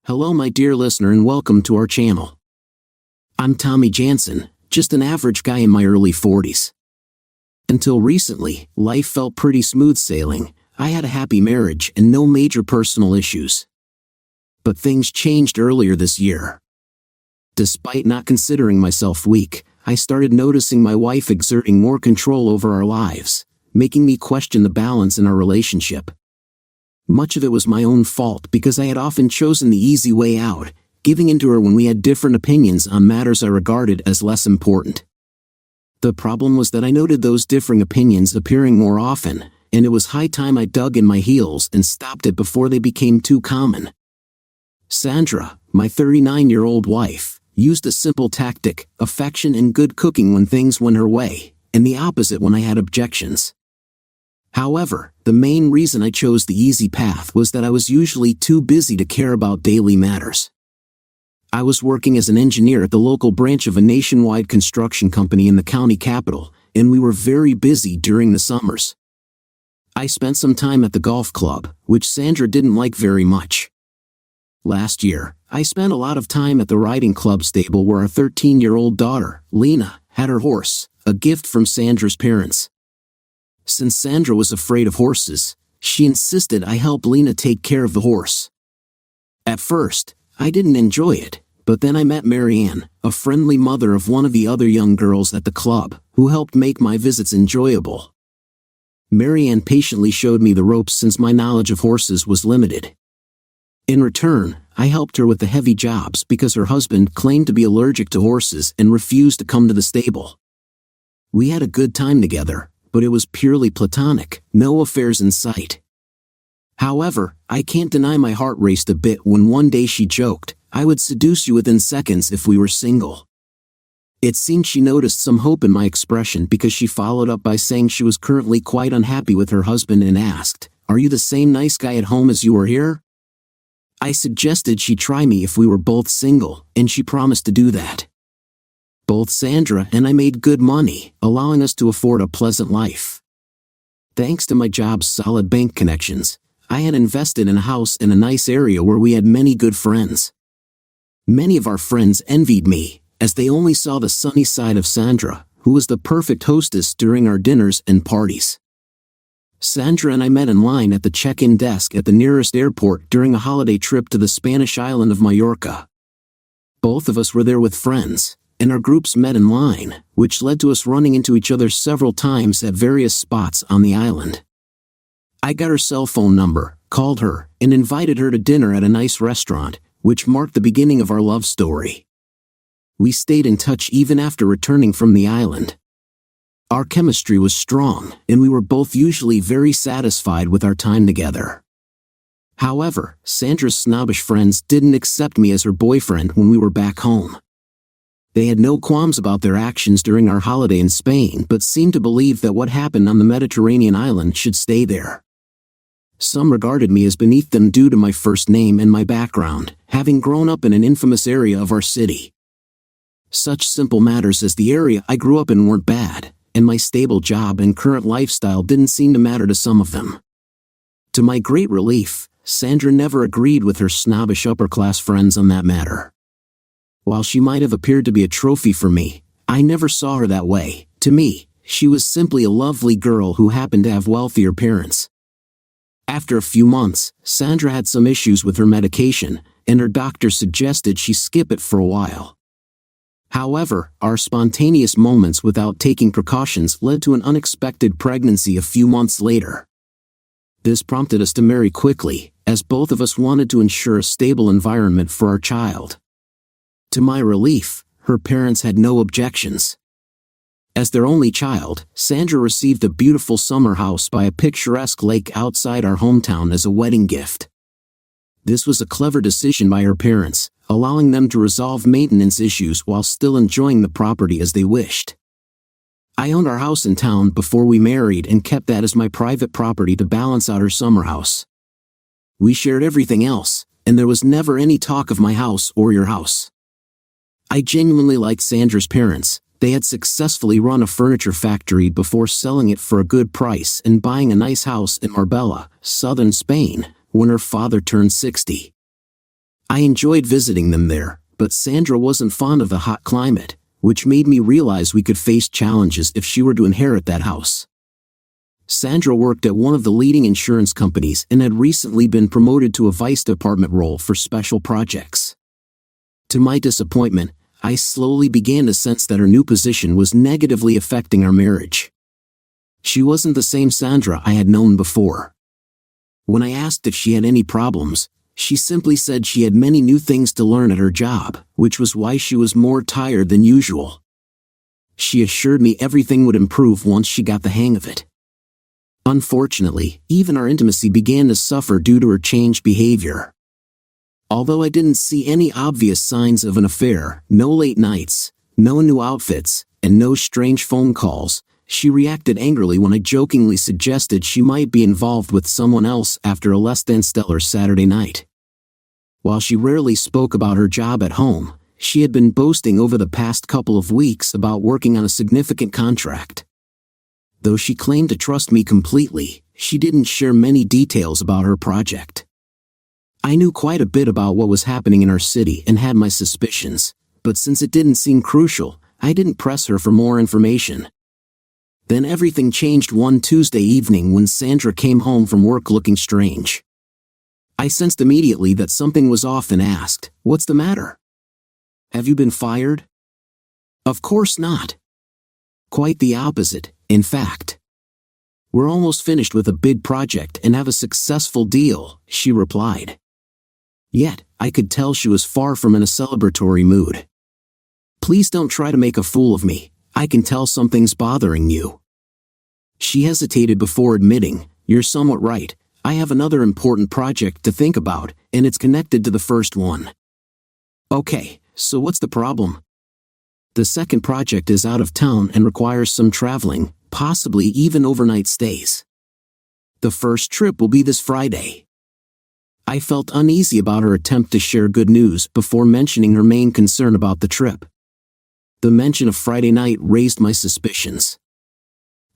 Hello my dear listener and welcome to our channel. I'm Tommy Jansen, just an average guy in my early 40s. Until recently, life felt pretty smooth sailing. I had a happy marriage and no major personal issues. But things changed earlier this year. Despite not considering myself weak, I started noticing my wife exerting more control over our lives, making me question the balance in our relationship. Much of it was my own fault because I had often chosen the easy way out, giving in to her when we had different opinions on matters I regarded as less important. The problem was that I noted those differing opinions appearing more often, and it was high time I dug in my heels and stopped it before they became too common. Sandra, my 39-year-old wife, used a simple tactic: affection and good cooking when things went her way, and the opposite when I had objections. However, the main reason I chose the easy path was that I was usually too busy to care about daily matters. I was working as an engineer at the local branch of a nationwide construction company in the county capital, and we were very busy during the summers. I spent some time at the golf club, which Sandra didn't like very much. Last year, I spent a lot of time at the riding club stable where our 13-year-old daughter, Lena, had her horse, a gift from Sandra's parents. Since Sandra was afraid of horses, she insisted I help Lena take care of the horse. At first, I didn't enjoy it, but then I met Marianne, a friendly mother of one of the other young girls at the club, who helped make my visits enjoyable. Marianne patiently showed me the ropes since my knowledge of horses was limited. In return, I helped her with the heavy jobs because her husband claimed to be allergic to horses and refused to come to the stable. We had a good time together, but it was purely platonic, no affairs in sight. However, I can't deny my heart raced a bit when one day she joked, "I would seduce you within seconds if we were single." It seemed she noticed some hope in my expression because she followed up by saying she was currently quite unhappy with her husband and asked, "Are you the same nice guy at home as you are here?" I suggested she try me if we were both single, and she promised to do that. Both Sandra and I made good money, allowing us to afford a pleasant life. Thanks to my job's solid bank connections, I had invested in a house in a nice area where we had many good friends. Many of our friends envied me, as they only saw the sunny side of Sandra, who was the perfect hostess during our dinners and parties. Sandra and I met in line at the check-in desk at the nearest airport during a holiday trip to the Spanish island of Majorca. Both of us were there with friends, and our groups met in line, which led to us running into each other several times at various spots on the island. I got her cell phone number, called her, and invited her to dinner at a nice restaurant, which marked the beginning of our love story. We stayed in touch even after returning from the island. Our chemistry was strong, and we were both usually very satisfied with our time together. However, Sandra's snobbish friends didn't accept me as her boyfriend when we were back home. They had no qualms about their actions during our holiday in Spain but seemed to believe that what happened on the Mediterranean island should stay there. Some regarded me as beneath them due to my first name and my background, having grown up in an infamous area of our city. Such simple matters as the area I grew up in weren't bad, and my stable job and current lifestyle didn't seem to matter to some of them. To my great relief, Sandra never agreed with her snobbish upper-class friends on that matter. While she might have appeared to be a trophy for me, I never saw her that way. To me, she was simply a lovely girl who happened to have wealthier parents. After a few months, Sandra had some issues with her medication, and her doctor suggested she skip it for a while. However, our spontaneous moments without taking precautions led to an unexpected pregnancy a few months later. This prompted us to marry quickly, as both of us wanted to ensure a stable environment for our child. To my relief, her parents had no objections. As their only child, Sandra received a beautiful summer house by a picturesque lake outside our hometown as a wedding gift. This was a clever decision by her parents, allowing them to resolve maintenance issues while still enjoying the property as they wished. I owned our house in town before we married and kept that as my private property to balance out her summer house. We shared everything else, and there was never any talk of my house or your house. I genuinely liked Sandra's parents. They had successfully run a furniture factory before selling it for a good price and buying a nice house in Marbella, southern Spain, when her father turned 60. I enjoyed visiting them there, but Sandra wasn't fond of the hot climate, which made me realize we could face challenges if she were to inherit that house. Sandra worked at one of the leading insurance companies and had recently been promoted to a vice department role for special projects. To my disappointment, I slowly began to sense that her new position was negatively affecting our marriage. She wasn't the same Sandra I had known before. When I asked if she had any problems, she simply said she had many new things to learn at her job, which was why she was more tired than usual. She assured me everything would improve once she got the hang of it. Unfortunately, even our intimacy began to suffer due to her changed behavior. Although I didn't see any obvious signs of an affair, no late nights, no new outfits, and no strange phone calls, she reacted angrily when I jokingly suggested she might be involved with someone else after a less than stellar Saturday night. While she rarely spoke about her job at home, she had been boasting over the past couple of weeks about working on a significant contract. Though she claimed to trust me completely, she didn't share many details about her project. I knew quite a bit about what was happening in our city and had my suspicions, but since it didn't seem crucial, I didn't press her for more information. Then everything changed one Tuesday evening when Sandra came home from work looking strange. I sensed immediately that something was off and asked, "What's the matter? Have you been fired?" "Of course not. Quite the opposite, in fact. We're almost finished with a big project and have a successful deal," she replied. Yet, I could tell she was far from in a celebratory mood. "Please don't try to make a fool of me. I can tell something's bothering you." She hesitated before admitting, "You're somewhat right. I have another important project to think about, and it's connected to the first one." "Okay, so what's the problem?" "The second project is out of town and requires some traveling, possibly even overnight stays. The first trip will be this Friday." I felt uneasy about her attempt to share good news before mentioning her main concern about the trip. The mention of Friday night raised my suspicions.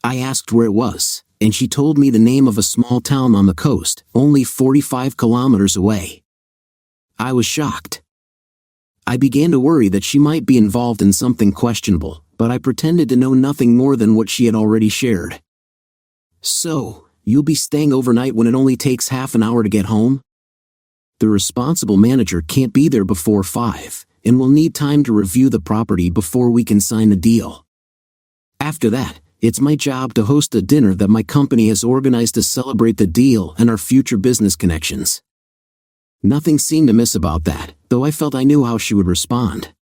I asked where it was, and she told me the name of a small town on the coast, only 45 kilometers away. I was shocked. I began to worry that she might be involved in something questionable, but I pretended to know nothing more than what she had already shared. "So, you'll be staying overnight when it only takes half an hour to get home? The responsible manager can't be there before 5, and we'll need time to review the property before we can sign the deal. After that, it's my job to host a dinner that my company has organized to celebrate the deal and our future business connections." Nothing seemed amiss about that, though I felt I knew how she would respond.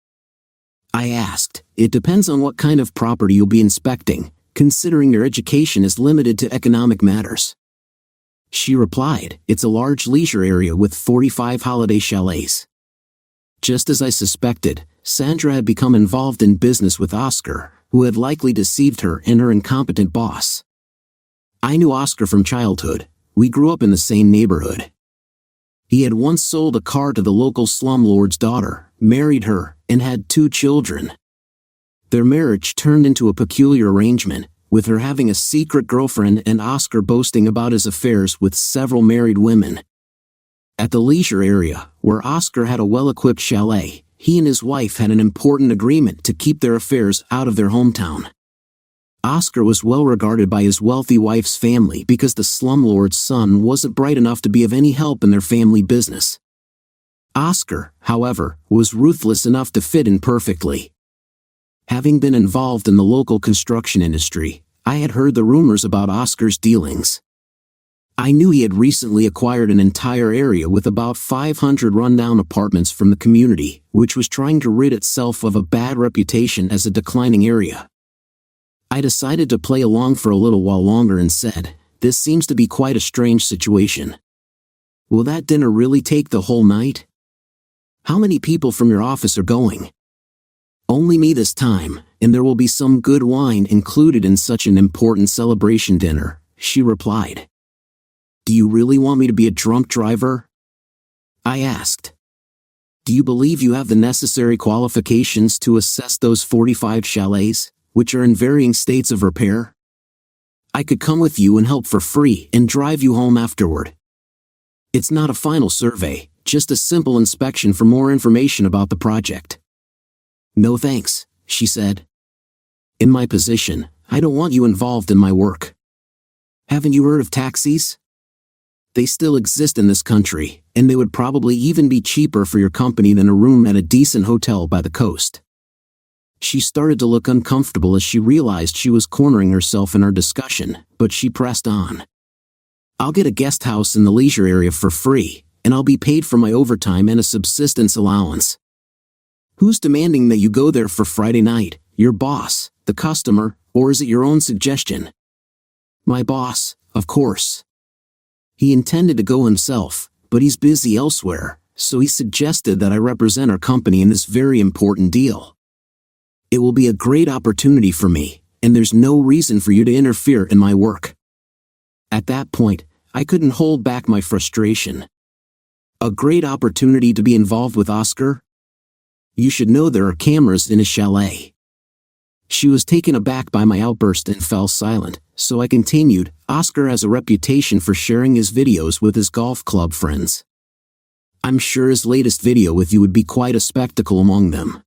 I asked, "It depends on what kind of property you'll be inspecting, considering your education is limited to economic matters." She replied, "It's a large leisure area with 45 holiday chalets." Just as I suspected, Sandra had become involved in business with Oscar, who had likely deceived her and her incompetent boss. I knew Oscar from childhood. We grew up in the same neighborhood. He had once sold a car to the local slumlord's daughter, married her, and had 2 children. Their marriage turned into a peculiar arrangement, with her having a secret girlfriend and Oscar boasting about his affairs with several married women. At the leisure area, where Oscar had a well-equipped chalet, he and his wife had an important agreement to keep their affairs out of their hometown. Oscar was well regarded by his wealthy wife's family because the slumlord's son wasn't bright enough to be of any help in their family business. Oscar, however, was ruthless enough to fit in perfectly. Having been involved in the local construction industry, I had heard the rumors about Oscar's dealings. I knew he had recently acquired an entire area with about 500 rundown apartments from the community, which was trying to rid itself of a bad reputation as a declining area. I decided to play along for a little while longer and said, "This seems to be quite a strange situation. Will that dinner really take the whole night? How many people from your office are going?" "Only me this time, and there will be some good wine included in such an important celebration dinner," she replied. "Do you really want me to be a drunk driver?" I asked. "Do you believe you have the necessary qualifications to assess those 45 chalets, which are in varying states of repair? I could come with you and help for free and drive you home afterward. It's not a final survey, just a simple inspection for more information about the project." "No thanks," she said. "In my position, I don't want you involved in my work. Haven't you heard of taxis? They still exist in this country, and they would probably even be cheaper for your company than a room at a decent hotel by the coast." She started to look uncomfortable as she realized she was cornering herself in our discussion, but she pressed on. "I'll get a guest house in the leisure area for free, and I'll be paid for my overtime and a subsistence allowance. Who's demanding that you go there for Friday night, your boss, the customer, or is it your own suggestion?" "My boss, of course. He intended to go himself, but he's busy elsewhere, so he suggested that I represent our company in this very important deal. It will be a great opportunity for me, and there's no reason for you to interfere in my work." At that point, I couldn't hold back my frustration. A great opportunity to be involved with Oscar? You should know there are cameras in his chalet. She was taken aback by my outburst and fell silent, so I continued. "Oscar has a reputation for sharing his videos with his golf club friends. I'm sure his latest video with you would be quite a spectacle among them.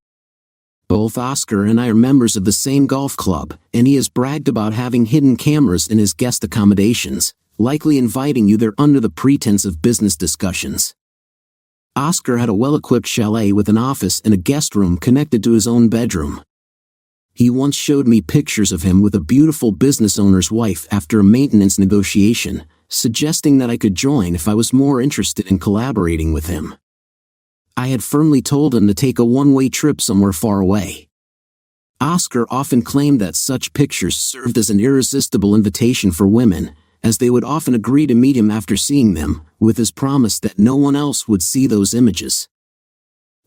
Both Oscar and I are members of the same golf club, and he has bragged about having hidden cameras in his guest accommodations, likely inviting you there under the pretense of business discussions. Oscar had a well-equipped chalet with an office and a guest room connected to his own bedroom. He once showed me pictures of him with a beautiful business owner's wife after a maintenance negotiation, suggesting that I could join if I was more interested in collaborating with him. I had firmly told him to take a one-way trip somewhere far away. Oscar often claimed that such pictures served as an irresistible invitation for women, as they would often agree to meet him after seeing them, with his promise that no one else would see those images.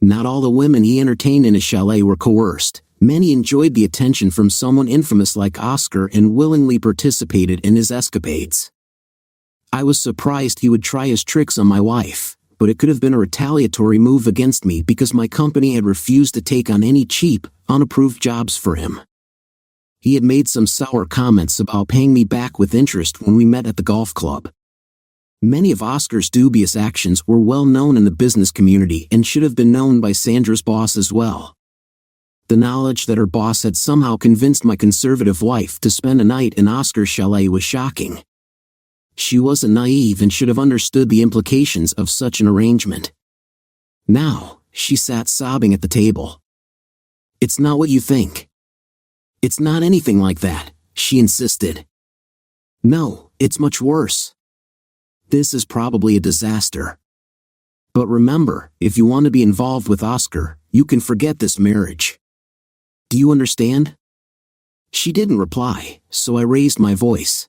Not all the women he entertained in his chalet were coerced. Many enjoyed the attention from someone infamous like Oscar and willingly participated in his escapades. I was surprised he would try his tricks on my wife, but it could have been a retaliatory move against me because my company had refused to take on any cheap, unapproved jobs for him. He had made some sour comments about paying me back with interest when we met at the golf club. Many of Oscar's dubious actions were well known in the business community and should have been known by Sandra's boss as well. The knowledge that her boss had somehow convinced my conservative wife to spend a night in Oscar's chalet was shocking. She wasn't naive and should have understood the implications of such an arrangement. Now, she sat sobbing at the table. "It's not what you think. It's not anything like that," she insisted. "No, it's much worse. This is probably a disaster. But remember, if you want to be involved with Oscar, you can forget this marriage. Do you understand?" She didn't reply, so I raised my voice.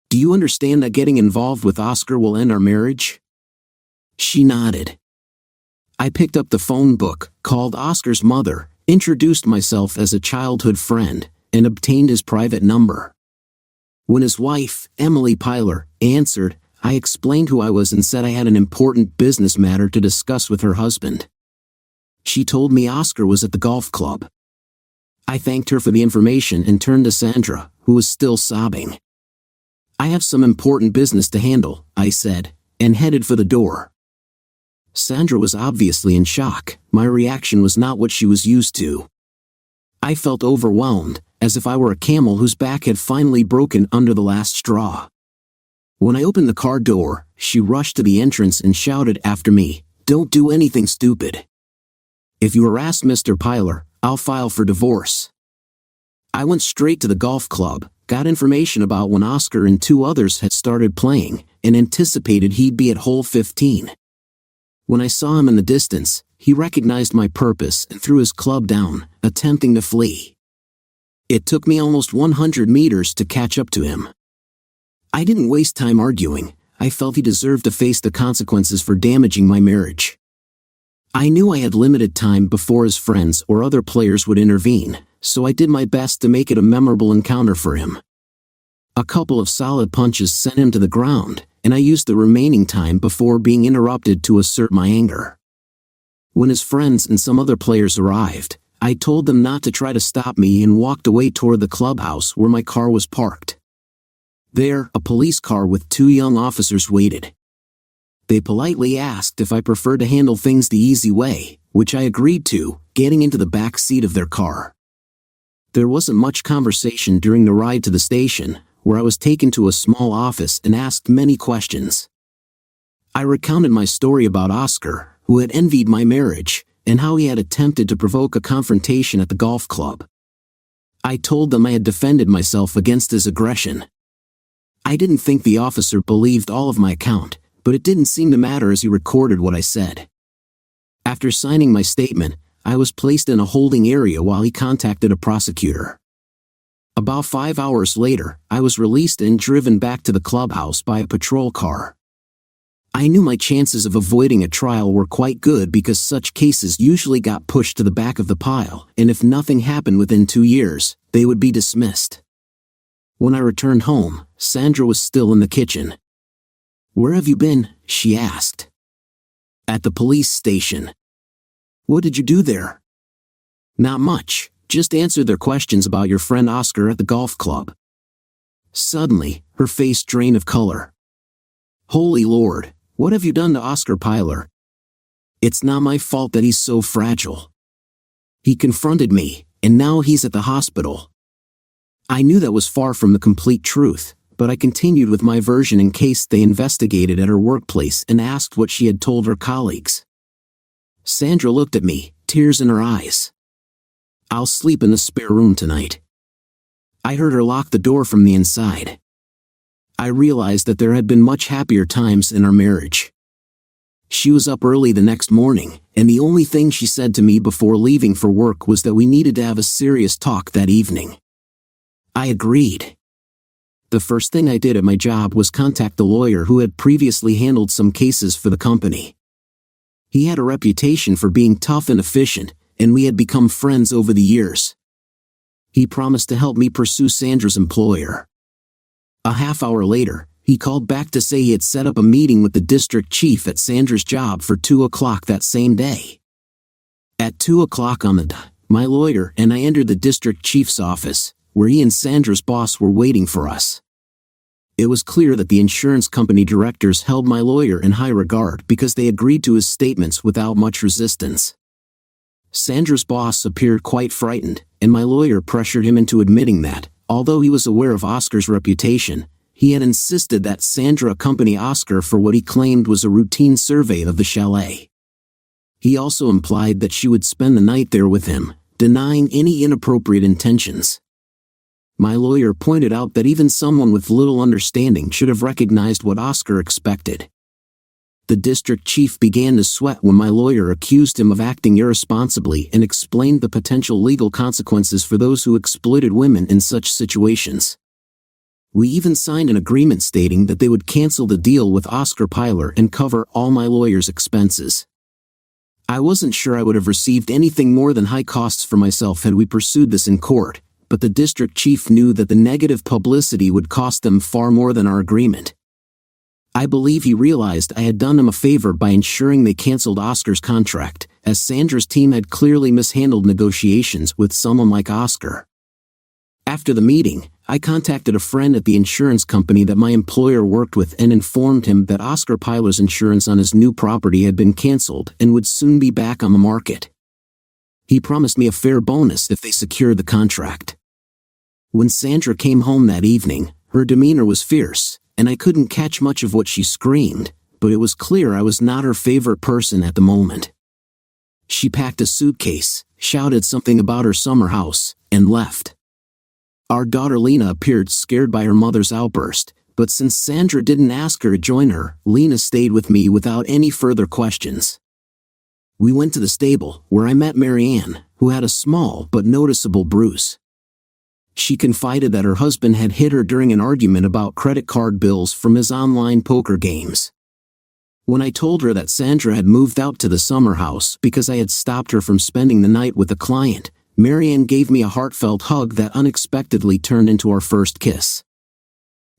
"Do you understand that getting involved with Oscar will end our marriage?" She nodded. I picked up the phone book, called Oscar's mother, introduced myself as a childhood friend, and obtained his private number. When his wife, Emily Pyler, answered, I explained who I was and said I had an important business matter to discuss with her husband. She told me Oscar was at the golf club. I thanked her for the information and turned to Sandra, who was still sobbing. "I have some important business to handle," I said, and headed for the door. Sandra was obviously in shock. My reaction was not what she was used to. I felt overwhelmed, as if I were a camel whose back had finally broken under the last straw. When I opened the car door, she rushed to the entrance and shouted after me, "Don't do anything stupid. If you harass Mr. Pyler, I'll file for divorce." I went straight to the golf club, got information about when Oscar and two others had started playing, and anticipated he'd be at hole 15. When I saw him in the distance, he recognized my purpose and threw his club down, attempting to flee. It took me almost 100 meters to catch up to him. I didn't waste time arguing. I felt he deserved to face the consequences for damaging my marriage. I knew I had limited time before his friends or other players would intervene, so I did my best to make it a memorable encounter for him. A couple of solid punches sent him to the ground, and I used the remaining time before being interrupted to assert my anger. When his friends and some other players arrived, I told them not to try to stop me and walked away toward the clubhouse where my car was parked. There, a police car with two young officers waited. They politely asked if I preferred to handle things the easy way, which I agreed to, getting into the back seat of their car. There wasn't much conversation during the ride to the station, where I was taken to a small office and asked many questions. I recounted my story about Oscar, who had envied my marriage, and how he had attempted to provoke a confrontation at the golf club. I told them I had defended myself against his aggression. I didn't think the officer believed all of my account, but it didn't seem to matter as he recorded what I said. After signing my statement, I was placed in a holding area while he contacted a prosecutor. About 5 hours later, I was released and driven back to the clubhouse by a patrol car. I knew my chances of avoiding a trial were quite good because such cases usually got pushed to the back of the pile, and if nothing happened within 2 years, they would be dismissed. When I returned home, Sandra was still in the kitchen. "Where have you been?" she asked. "At the police station." "What did you do there?" "Not much, just answered their questions about your friend Oscar at the golf club." Suddenly, her face drained of color. "Holy Lord, what have you done to Oscar Pilar?" "It's not my fault that he's so fragile. He confronted me, and now he's at the hospital." I knew that was far from the complete truth, but I continued with my version in case they investigated at her workplace and asked what she had told her colleagues. Sandra looked at me, tears in her eyes. "I'll sleep in the spare room tonight." I heard her lock the door from the inside. I realized that there had been much happier times in our marriage. She was up early the next morning, and the only thing she said to me before leaving for work was that we needed to have a serious talk that evening. I agreed. The first thing I did at my job was contact the lawyer who had previously handled some cases for the company. He had a reputation for being tough and efficient, and we had become friends over the years. He promised to help me pursue Sandra's employer. A half hour later, he called back to say he had set up a meeting with the district chief at Sandra's job for 2 o'clock that same day. At 2 o'clock on the dot, my lawyer and I entered the district chief's office, where he and Sandra's boss were waiting for us. It was clear that the insurance company directors held my lawyer in high regard because they agreed to his statements without much resistance. Sandra's boss appeared quite frightened, and my lawyer pressured him into admitting that, although he was aware of Oscar's reputation, he had insisted that Sandra accompany Oscar for what he claimed was a routine survey of the chalet. He also implied that she would spend the night there with him, denying any inappropriate intentions. My lawyer pointed out that even someone with little understanding should have recognized what Oscar expected. The district chief began to sweat when my lawyer accused him of acting irresponsibly and explained the potential legal consequences for those who exploited women in such situations. We even signed an agreement stating that they would cancel the deal with Oscar Pilar and cover all my lawyer's expenses. I wasn't sure I would have received anything more than high costs for myself had we pursued this in court, but the district chief knew that the negative publicity would cost them far more than our agreement. I believe he realized I had done him a favor by ensuring they canceled Oscar's contract, as Sandra's team had clearly mishandled negotiations with someone like Oscar. After the meeting, I contacted a friend at the insurance company that my employer worked with and informed him that Oscar Pilar's insurance on his new property had been canceled and would soon be back on the market. He promised me a fair bonus if they secured the contract. When Sandra came home that evening, her demeanor was fierce, and I couldn't catch much of what she screamed, but it was clear I was not her favorite person at the moment. She packed a suitcase, shouted something about her summer house, and left. Our daughter Lena appeared scared by her mother's outburst, but since Sandra didn't ask her to join her, Lena stayed with me without any further questions. We went to the stable, where I met Marianne, who had a small but noticeable bruise. She confided that her husband had hit her during an argument about credit card bills from his online poker games. When I told her that Sandra had moved out to the summer house because I had stopped her from spending the night with a client, Marianne gave me a heartfelt hug that unexpectedly turned into our first kiss.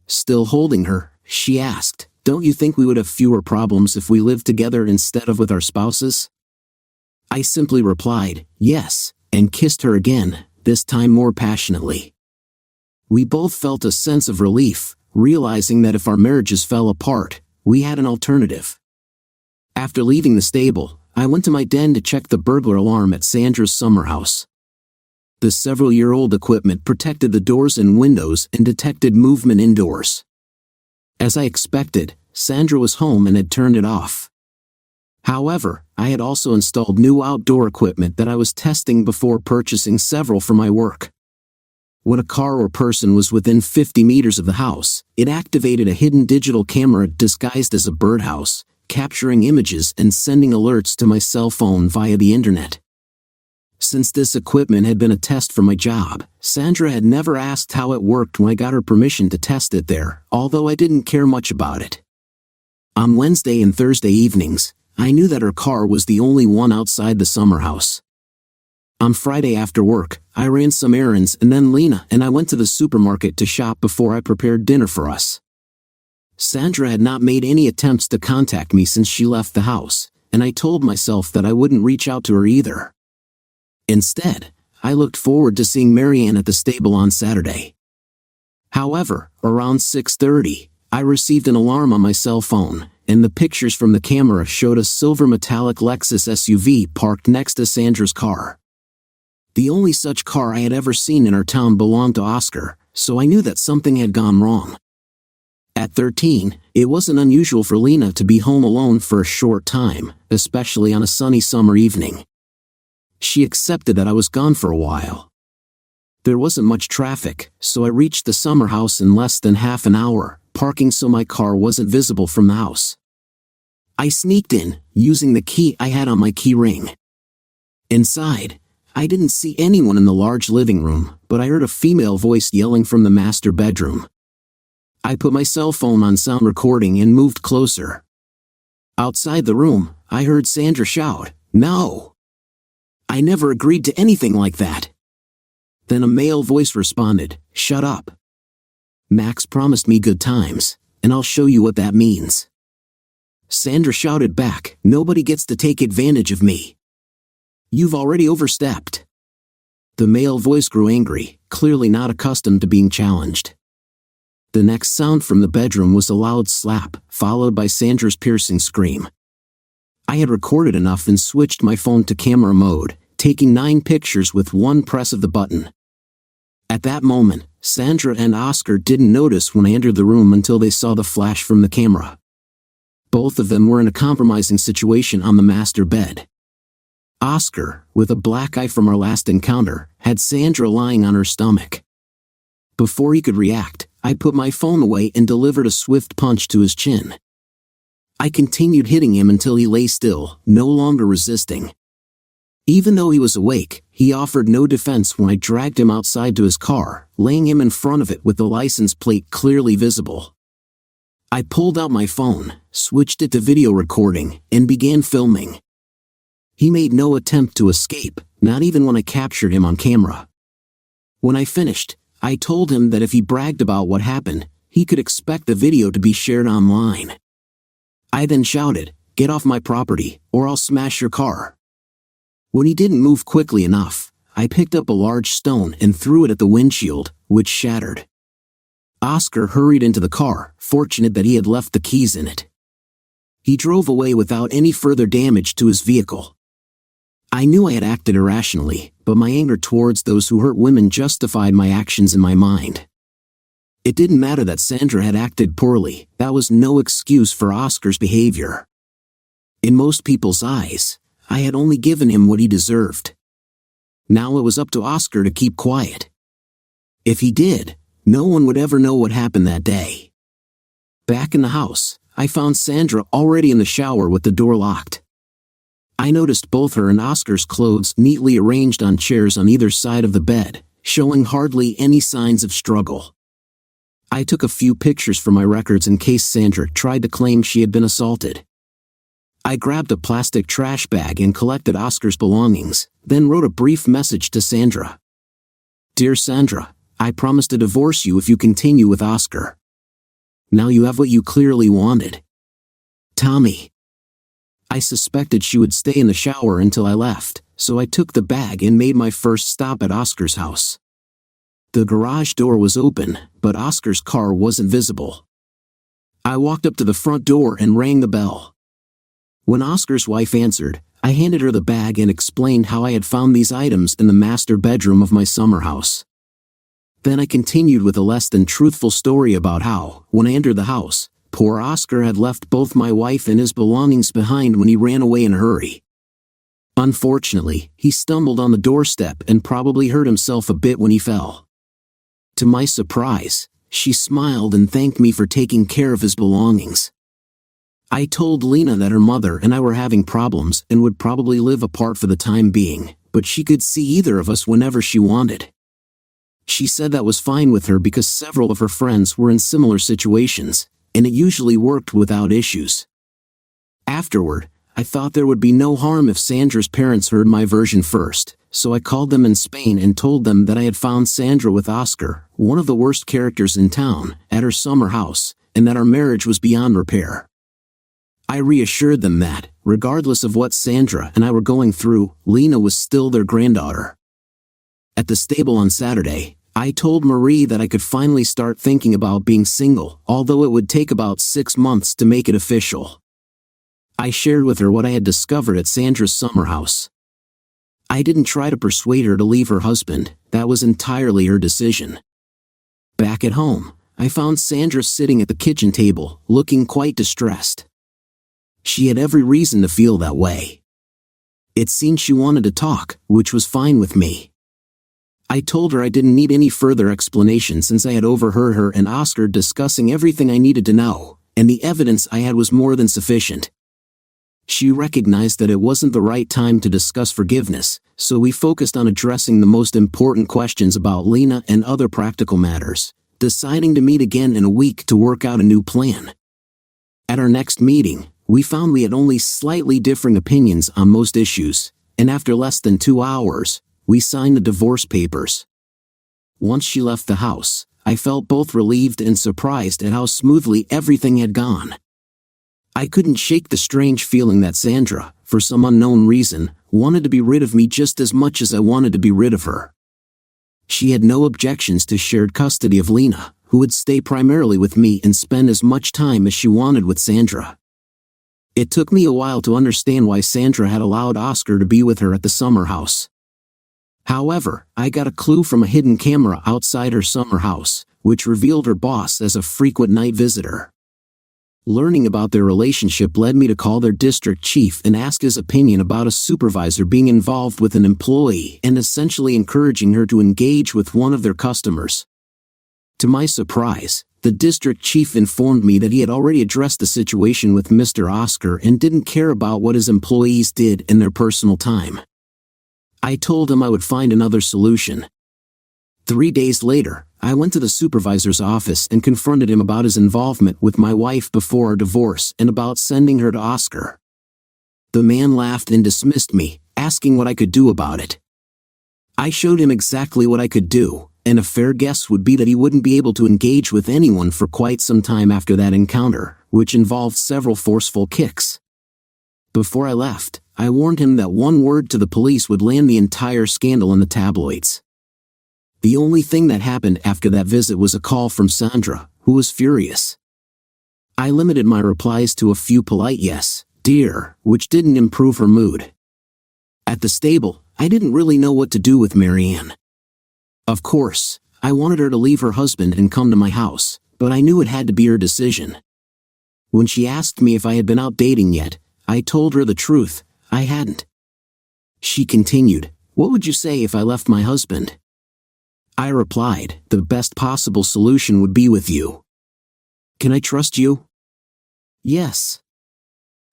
Still holding her, she asked, "Don't you think we would have fewer problems if we lived together instead of with our spouses?" I simply replied, "Yes," and kissed her again, this time more passionately. We both felt a sense of relief, realizing that if our marriages fell apart, we had an alternative. After leaving the stable, I went to my den to check the burglar alarm at Sandra's summer house. The several-year-old equipment protected the doors and windows and detected movement indoors. As I expected, Sandra was home and had turned it off. However, I had also installed new outdoor equipment that I was testing before purchasing several for my work. When a car or person was within 50 meters of the house, it activated a hidden digital camera disguised as a birdhouse, capturing images and sending alerts to my cell phone via the internet. Since this equipment had been a test for my job, Sandra had never asked how it worked when I got her permission to test it there, although I didn't care much about it. On Wednesday and Thursday evenings, I knew that her car was the only one outside the summer house. On Friday after work, I ran some errands and then Lena and I went to the supermarket to shop before I prepared dinner for us. Sandra had not made any attempts to contact me since she left the house, and I told myself that I wouldn't reach out to her either. Instead, I looked forward to seeing Marianne at the stable on Saturday. However, around 6:30, I received an alarm on my cell phone, and the pictures from the camera showed a silver metallic Lexus SUV parked next to Sandra's car. The only such car I had ever seen in our town belonged to Oscar, so I knew that something had gone wrong. At 13, it wasn't unusual for Lena to be home alone for a short time, especially on a sunny summer evening. She accepted that I was gone for a while. There wasn't much traffic, so I reached the summer house in less than half an hour, parking so my car wasn't visible from the house. I sneaked in, using the key I had on my key ring. Inside, I didn't see anyone in the large living room, but I heard a female voice yelling from the master bedroom. I put my cell phone on sound recording and moved closer. Outside the room, I heard Sandra shout, "No! I never agreed to anything like that." Then a male voice responded, "Shut up. Max promised me good times, and I'll show you what that means." Sandra shouted back, "Nobody gets to take advantage of me. You've already overstepped." The male voice grew angry, clearly not accustomed to being challenged. The next sound from the bedroom was a loud slap, followed by Sandra's piercing scream. I had recorded enough and switched my phone to camera mode, taking 9 pictures with one press of the button. At that moment, Sandra and Oscar didn't notice when I entered the room until they saw the flash from the camera. Both of them were in a compromising situation on the master bed. Oscar, with a black eye from our last encounter, had Sandra lying on her stomach. Before he could react, I put my phone away and delivered a swift punch to his chin. I continued hitting him until he lay still, no longer resisting. Even though he was awake, he offered no defense when I dragged him outside to his car, laying him in front of it with the license plate clearly visible. I pulled out my phone, switched it to video recording, and began filming. He made no attempt to escape, not even when I captured him on camera. When I finished, I told him that if he bragged about what happened, he could expect the video to be shared online. I then shouted, "Get off my property, or I'll smash your car." When he didn't move quickly enough, I picked up a large stone and threw it at the windshield, which shattered. Oscar hurried into the car, fortunate that he had left the keys in it. He drove away without any further damage to his vehicle. I knew I had acted irrationally, but my anger towards those who hurt women justified my actions in my mind. It didn't matter that Sandra had acted poorly, that was no excuse for Oscar's behavior. In most people's eyes, I had only given him what he deserved. Now it was up to Oscar to keep quiet. If he did, no one would ever know what happened that day. Back in the house, I found Sandra already in the shower with the door locked. I noticed both her and Oscar's clothes neatly arranged on chairs on either side of the bed, showing hardly any signs of struggle. I took a few pictures for my records in case Sandra tried to claim she had been assaulted. I grabbed a plastic trash bag and collected Oscar's belongings, then wrote a brief message to Sandra. "Dear Sandra, I promise to divorce you if you continue with Oscar. Now you have what you clearly wanted. Tommy." I suspected she would stay in the shower until I left, so I took the bag and made my first stop at Oscar's house. The garage door was open, but Oscar's car wasn't visible. I walked up to the front door and rang the bell. When Oscar's wife answered, I handed her the bag and explained how I had found these items in the master bedroom of my summer house. Then I continued with a less than truthful story about how, when I entered the house, poor Oscar had left both my wife and his belongings behind when he ran away in a hurry. Unfortunately, he stumbled on the doorstep and probably hurt himself a bit when he fell. To my surprise, she smiled and thanked me for taking care of his belongings. I told Lena that her mother and I were having problems and would probably live apart for the time being, but she could see either of us whenever she wanted. She said that was fine with her because several of her friends were in similar situations, and it usually worked without issues. Afterward, I thought there would be no harm if Sandra's parents heard my version first, so I called them in Spain and told them that I had found Sandra with Oscar, one of the worst characters in town, at her summer house, and that our marriage was beyond repair. I reassured them that, regardless of what Sandra and I were going through, Lena was still their granddaughter. At the stable on Saturday, I told Marie that I could finally start thinking about being single, although it would take about 6 months to make it official. I shared with her what I had discovered at Sandra's summer house. I didn't try to persuade her to leave her husband, that was entirely her decision. Back at home, I found Sandra sitting at the kitchen table, looking quite distressed. She had every reason to feel that way. It seemed she wanted to talk, which was fine with me. I told her I didn't need any further explanation since I had overheard her and Oscar discussing everything I needed to know, and the evidence I had was more than sufficient. She recognized that it wasn't the right time to discuss forgiveness, so we focused on addressing the most important questions about Lena and other practical matters, deciding to meet again in a week to work out a new plan. At our next meeting, we found we had only slightly differing opinions on most issues, and after less than 2 hours, we signed the divorce papers. Once she left the house, I felt both relieved and surprised at how smoothly everything had gone. I couldn't shake the strange feeling that Sandra, for some unknown reason, wanted to be rid of me just as much as I wanted to be rid of her. She had no objections to shared custody of Lena, who would stay primarily with me and spend as much time as she wanted with Sandra. It took me a while to understand why Sandra had allowed Oscar to be with her at the summer house. However, I got a clue from a hidden camera outside her summer house, which revealed her boss as a frequent night visitor. Learning about their relationship led me to call their district chief and ask his opinion about a supervisor being involved with an employee and essentially encouraging her to engage with one of their customers. To my surprise, the district chief informed me that he had already addressed the situation with Mr. Oscar and didn't care about what his employees did in their personal time. I told him I would find another solution. 3 days later, I went to the supervisor's office and confronted him about his involvement with my wife before our divorce and about sending her to Oscar. The man laughed and dismissed me, asking what I could do about it. I showed him exactly what I could do, and a fair guess would be that he wouldn't be able to engage with anyone for quite some time after that encounter, which involved several forceful kicks. Before I left, I warned him that one word to the police would land the entire scandal in the tabloids. The only thing that happened after that visit was a call from Sandra, who was furious. I limited my replies to a few polite yes, dear, which didn't improve her mood. At the stable, I didn't really know what to do with Marianne. Of course, I wanted her to leave her husband and come to my house, but I knew it had to be her decision. When she asked me if I had been out dating yet, I told her the truth, I hadn't. She continued, "What would you say if I left my husband?" I replied, "The best possible solution would be with you. Can I trust you?" "Yes."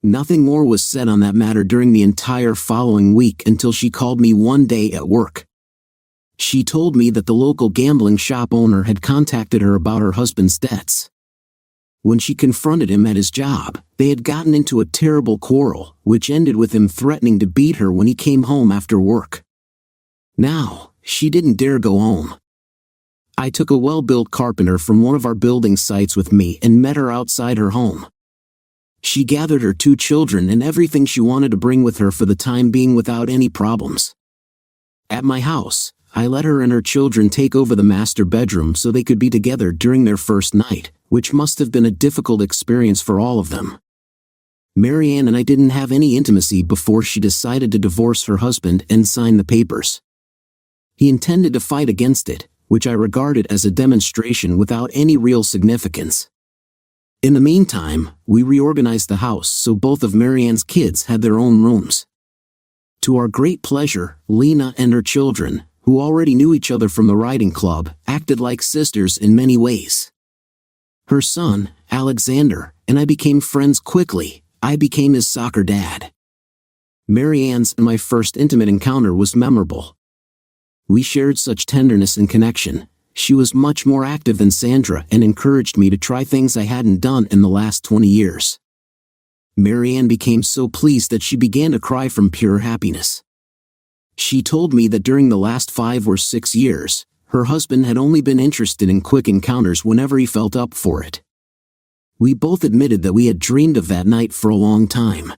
Nothing more was said on that matter during the entire following week until she called me one day at work. She told me that the local gambling shop owner had contacted her about her husband's debts. When she confronted him at his job, they had gotten into a terrible quarrel, which ended with him threatening to beat her when he came home after work. Now, she didn't dare go home. I took a well-built carpenter from one of our building sites with me and met her outside her home. She gathered her 2 children and everything she wanted to bring with her for the time being without any problems. At my house, I let her and her children take over the master bedroom so they could be together during their first night, which must have been a difficult experience for all of them. Marianne and I didn't have any intimacy before she decided to divorce her husband and sign the papers. He intended to fight against it, which I regarded as a demonstration without any real significance. In the meantime, we reorganized the house so both of Marianne's kids had their own rooms. To our great pleasure, Lena and her children, who already knew each other from the riding club, acted like sisters in many ways. Her son, Alexander, and I became friends quickly. I became his soccer dad. Marianne's and my first intimate encounter was memorable. We shared such tenderness and connection. She was much more active than Sandra and encouraged me to try things I hadn't done in the last 20 years. Marianne became so pleased that she began to cry from pure happiness. She told me that during the last 5 or 6 years, her husband had only been interested in quick encounters whenever he felt up for it. We both admitted that we had dreamed of that night for a long time.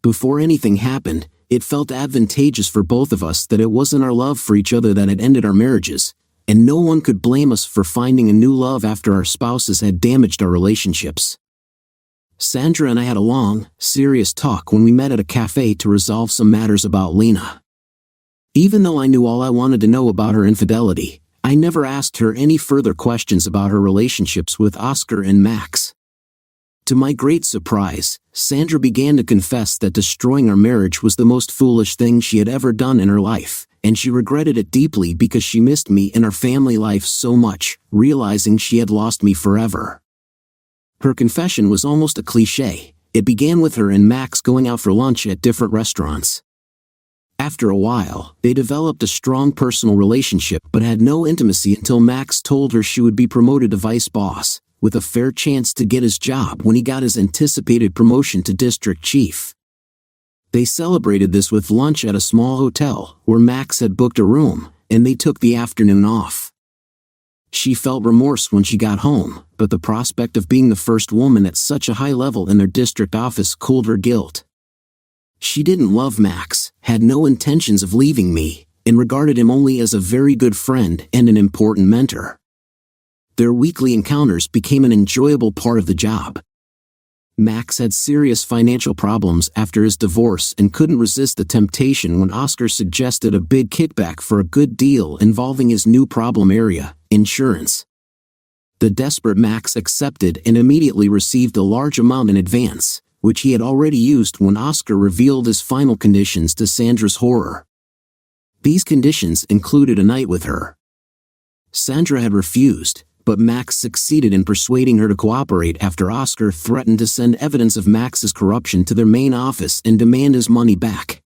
Before anything happened, it felt advantageous for both of us that it wasn't our love for each other that had ended our marriages, and no one could blame us for finding a new love after our spouses had damaged our relationships. Sandra and I had a long, serious talk when we met at a cafe to resolve some matters about Lena. Even though I knew all I wanted to know about her infidelity, I never asked her any further questions about her relationships with Oscar and Max. To my great surprise, Sandra began to confess that destroying our marriage was the most foolish thing she had ever done in her life, and she regretted it deeply because she missed me and our family life so much, realizing she had lost me forever. Her confession was almost a cliché. It began with her and Max going out for lunch at different restaurants. After a while, they developed a strong personal relationship but had no intimacy until Max told her she would be promoted to vice boss, with a fair chance to get his job when he got his anticipated promotion to district chief. They celebrated this with lunch at a small hotel, where Max had booked a room, and they took the afternoon off. She felt remorse when she got home, but the prospect of being the first woman at such a high level in their district office cooled her guilt. She didn't love Max, had no intentions of leaving me, and regarded him only as a very good friend and an important mentor. Their weekly encounters became an enjoyable part of the job. Max had serious financial problems after his divorce and couldn't resist the temptation when Oscar suggested a big kickback for a good deal involving his new problem area, insurance. The desperate Max accepted and immediately received a large amount in advance, which he had already used when Oscar revealed his final conditions to Sandra's horror. These conditions included a night with her. Sandra had refused, but Max succeeded in persuading her to cooperate after Oscar threatened to send evidence of Max's corruption to their main office and demand his money back.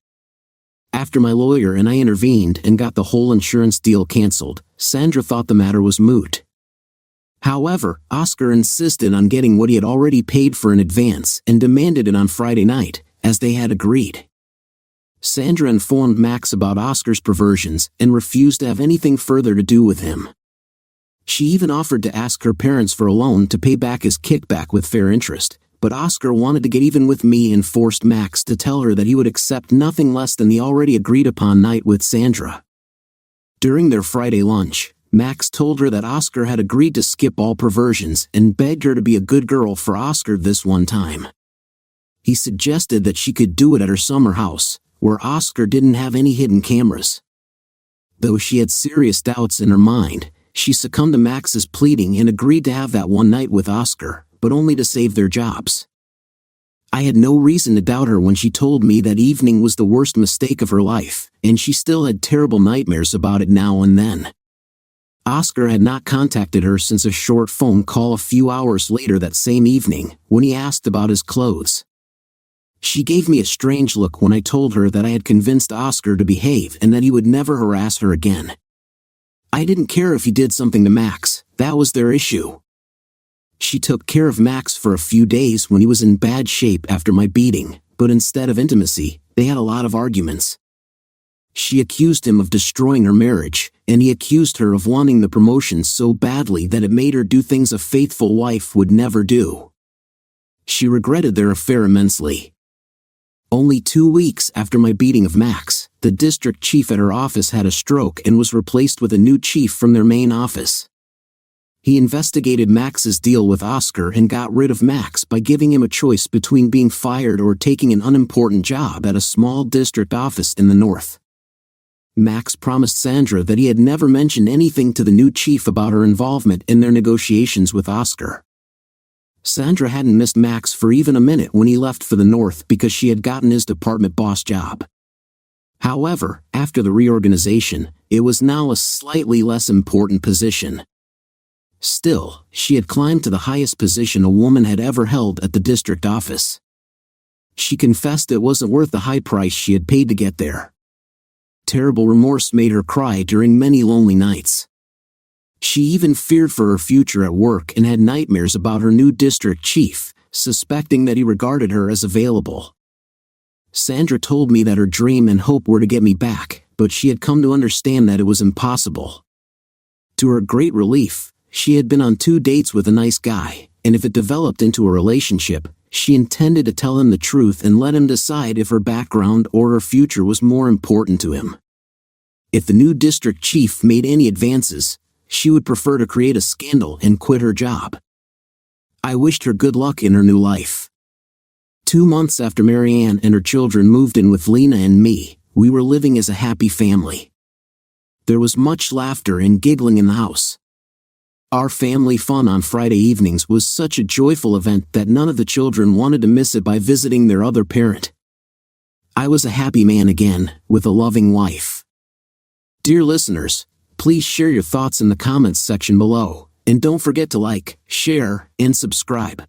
After my lawyer and I intervened and got the whole insurance deal canceled, Sandra thought the matter was moot. However, Oscar insisted on getting what he had already paid for in advance and demanded it on Friday night, as they had agreed. Sandra informed Max about Oscar's perversions and refused to have anything further to do with him. She even offered to ask her parents for a loan to pay back his kickback with fair interest, but Oscar wanted to get even with me and forced Max to tell her that he would accept nothing less than the already agreed-upon night with Sandra. During their Friday lunch, Max told her that Oscar had agreed to skip all perversions and begged her to be a good girl for Oscar this one time. He suggested that she could do it at her summer house, where Oscar didn't have any hidden cameras. Though she had serious doubts in her mind, she succumbed to Max's pleading and agreed to have that one night with Oscar, but only to save their jobs. I had no reason to doubt her when she told me that evening was the worst mistake of her life, and she still had terrible nightmares about it now and then. Oscar had not contacted her since a short phone call a few hours later that same evening, when he asked about his clothes. She gave me a strange look when I told her that I had convinced Oscar to behave and that he would never harass her again. I didn't care if he did something to Max, that was their issue. She took care of Max for a few days when he was in bad shape after my beating, but instead of intimacy, they had a lot of arguments. She accused him of destroying her marriage, and he accused her of wanting the promotion so badly that it made her do things a faithful wife would never do. She regretted their affair immensely. Only 2 weeks after my beating of Max, the district chief at her office had a stroke and was replaced with a new chief from their main office. He investigated Max's deal with Oscar and got rid of Max by giving him a choice between being fired or taking an unimportant job at a small district office in the north. Max promised Sandra that he had never mentioned anything to the new chief about her involvement in their negotiations with Oscar. Sandra hadn't missed Max for even a minute when he left for the north because she had gotten his department boss job. However, after the reorganization, it was now a slightly less important position. Still, she had climbed to the highest position a woman had ever held at the district office. She confessed it wasn't worth the high price she had paid to get there. Terrible remorse made her cry during many lonely nights. She even feared for her future at work and had nightmares about her new district chief, suspecting that he regarded her as available. Sandra told me that her dream and hope were to get me back, but she had come to understand that it was impossible. To her great relief, she had been on 2 dates with a nice guy, and if it developed into a relationship, she intended to tell him the truth and let him decide if her background or her future was more important to him. If the new district chief made any advances, she would prefer to create a scandal and quit her job. I wished her good luck in her new life. 2 months after Marianne and her children moved in with Lena and me, we were living as a happy family. There was much laughter and giggling in the house. Our family fun on Friday evenings was such a joyful event that none of the children wanted to miss it by visiting their other parent. I was a happy man again, with a loving wife. Dear listeners, please share your thoughts in the comments section below, and don't forget to like, share, and subscribe.